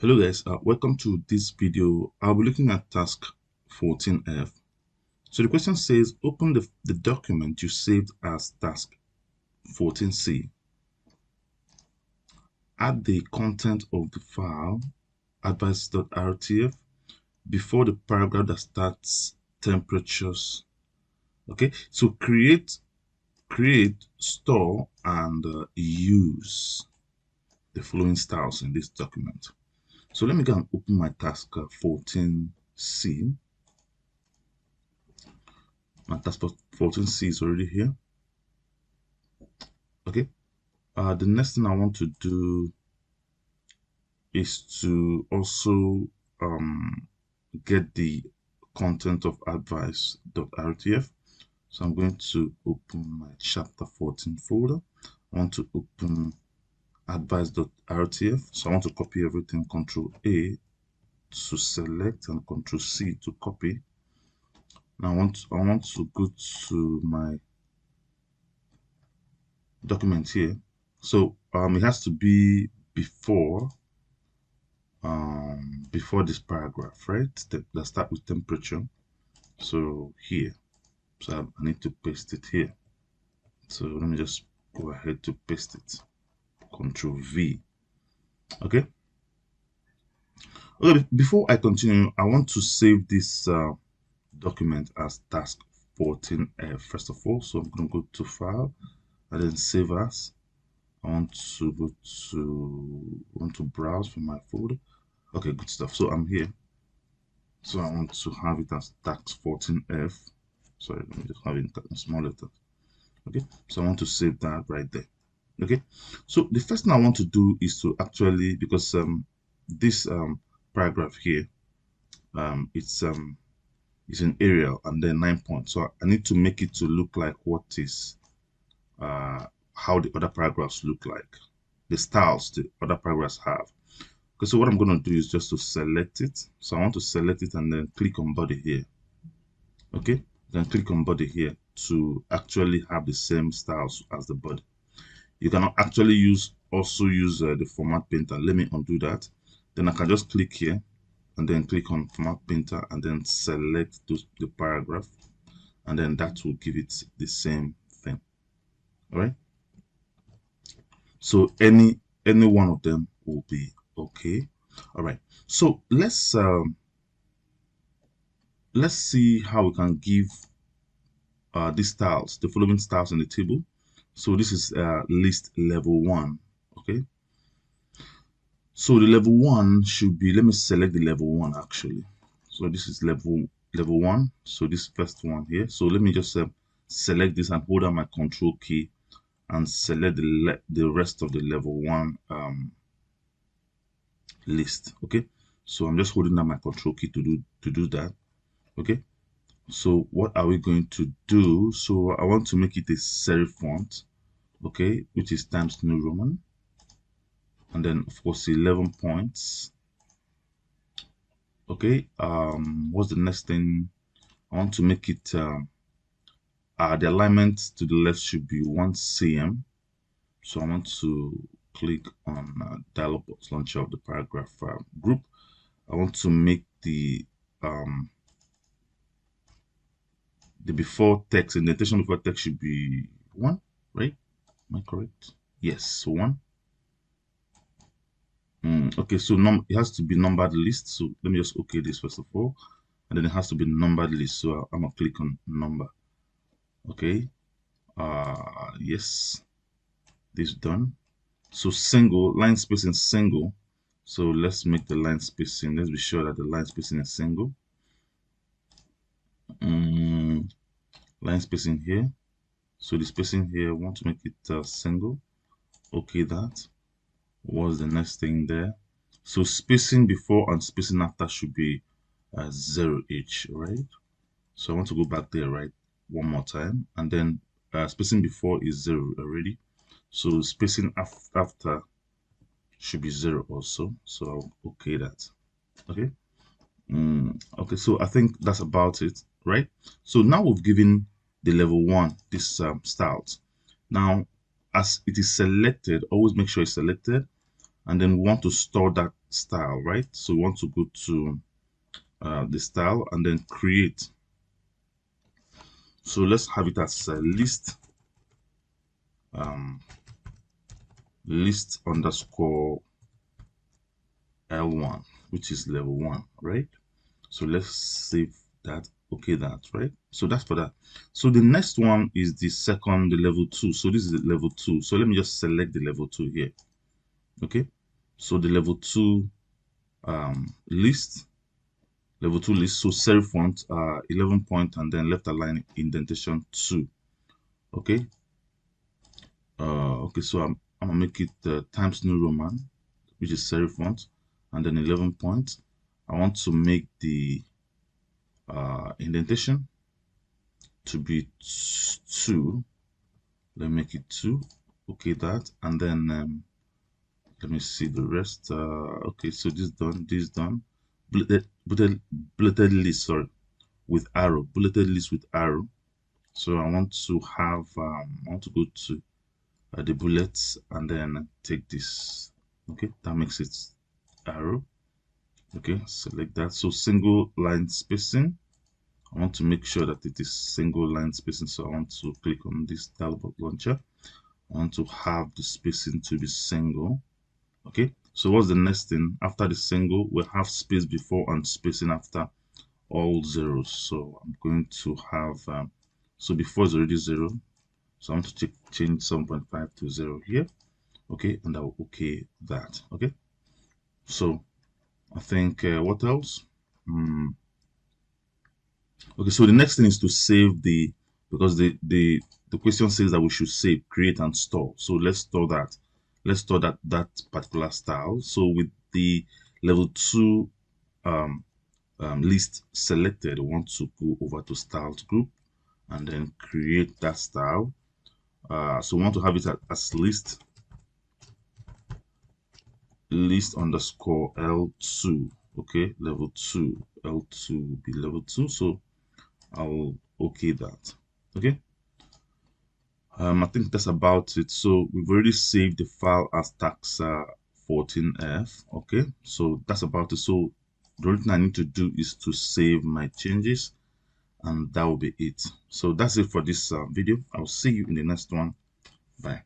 Hello guys, welcome to this video. I'll be looking at task 14F. So the question says, open the document you saved as task 14C. Add the content of the file advice.rtf before the paragraph that starts temperatures. Okay, so create, store, and use the following styles in this document. So let me go and open my task 14C. My task 14C is already here. Okay. The next thing I want to do is to also get the content of advice.rtf. So I'm going to open my chapter 14 folder. I want to open advice.rtf. So I want to copy everything, Control A to select and Control C to copy. Now I want to go to my document here. So it has to be before this paragraph, right? Let's start with temperature. So here, so I need to paste it here. So let me just go ahead to paste it. Control V. Okay. Okay. Before I continue, I want to save this document as task 14F first of all. So I'm going to go to File and then Save As. I want to browse for my folder. Okay, good stuff. So I'm here. So I want to have it as tax 14F. Sorry, let me just have it in small letters. Okay, so I want to save that right there. Okay, so the first thing I want to do is to actually, because this paragraph here, it's in Arial and then 9 points. So I need to make it to look like what is how the other paragraphs look like, the styles the other paragraphs have. Okay, so what I'm going to do is just to select it. So I want to select it and then click on body here. Okay, then click on body here to actually have the same styles as the body. You cannot actually also use the format painter. Let me undo that. Then I can just click here and then click on format painter and then select the paragraph, and then that will give it the same thing. All right, so any one of them will be okay. All right, so let's see how we can give these styles, the following styles in the table. So this is list level 1. Okay, so the level 1 should be, let me select the level 1 actually. So this is level 1. So this first one here. So let me just select this and hold down my control key and select the rest of the level 1 list. Okay, so I'm just holding down my control key to do that. Okay, so what are we going to do? So I want to make it a serif font, okay, which is Times New Roman, and then of course 11 points. Okay, what's the next thing? I want to make it the alignment to the left should be 1 cm. So I want to click on dialog box launcher of the paragraph group. I want to make the before text, indentation before text should be 1, right? Am I correct? Yes, so 1. Okay, so it has to be numbered list. So let me just okay this first of all, and then it has to be numbered list. So I'm gonna click on number. Okay, yes, this done. So single line spacing single. So let's make the line spacing. Let's be sure that the line spacing is single. Line spacing here. So the spacing here, I want to make it single. Okay, that. What's the next thing there? So spacing before and spacing after should be 0 each, right? So I want to go back there, right, one more time, and then spacing before is 0 already. So spacing after should be 0 also. So I'll okay that. Okay. Okay, so I think that's about it, right? So now we've given the level 1 this styles. Now, as it is selected, always make sure it's selected. and then we want to store that style, right? So we want to go to the style and then create. So let's have it as list um, list underscore L1, which is level 1, right? So let's save that. Okay, that, right? So that's for that. So the next one is the second, the level 2. So this is the level 2. So let me just select the level 2 here. Okay. So the level 2 list, level 2 list. So serif font 11 point and then left align indentation 2. Okay. Okay, so I'm gonna make it Times New Roman, which is serif font, and then 11 point. I want to make the indentation to be 2. Let me make it 2. Okay, that, and then let me see the rest. Okay, so this done. Bulleted list, sorry, with arrow. Bulleted list with arrow. So I want to have I want to go to the bullets and then take this. Okay, that makes it arrow. Okay, select that. So single line spacing. I want to make sure that it is single line spacing. So I want to click on this dialog launcher. I want to have the spacing to be single. Okay, so what's the next thing? After the single, we have space before and spacing after all zeros. So I'm going to have, so before is already 0. So I want to change 7.5 to 0 here. Okay, and I'll okay that. Okay, so I think what else? Okay, so the next thing is to save the, because the question says that we should save, create, and store. So let's store that. Let's store that particular style. So with the level 2 um, list selected, we want to go over to styles group and then create that style. So we want to have it as list underscore L2. Okay, level 2, L2 will be level 2. So I'll okay that. Okay. I think that's about it. So we've already saved the file as tax14f. Okay, so that's about it. So the only thing I need to do is to save my changes, and that will be it. So that's it for this video. I'll see you in the next one. Bye.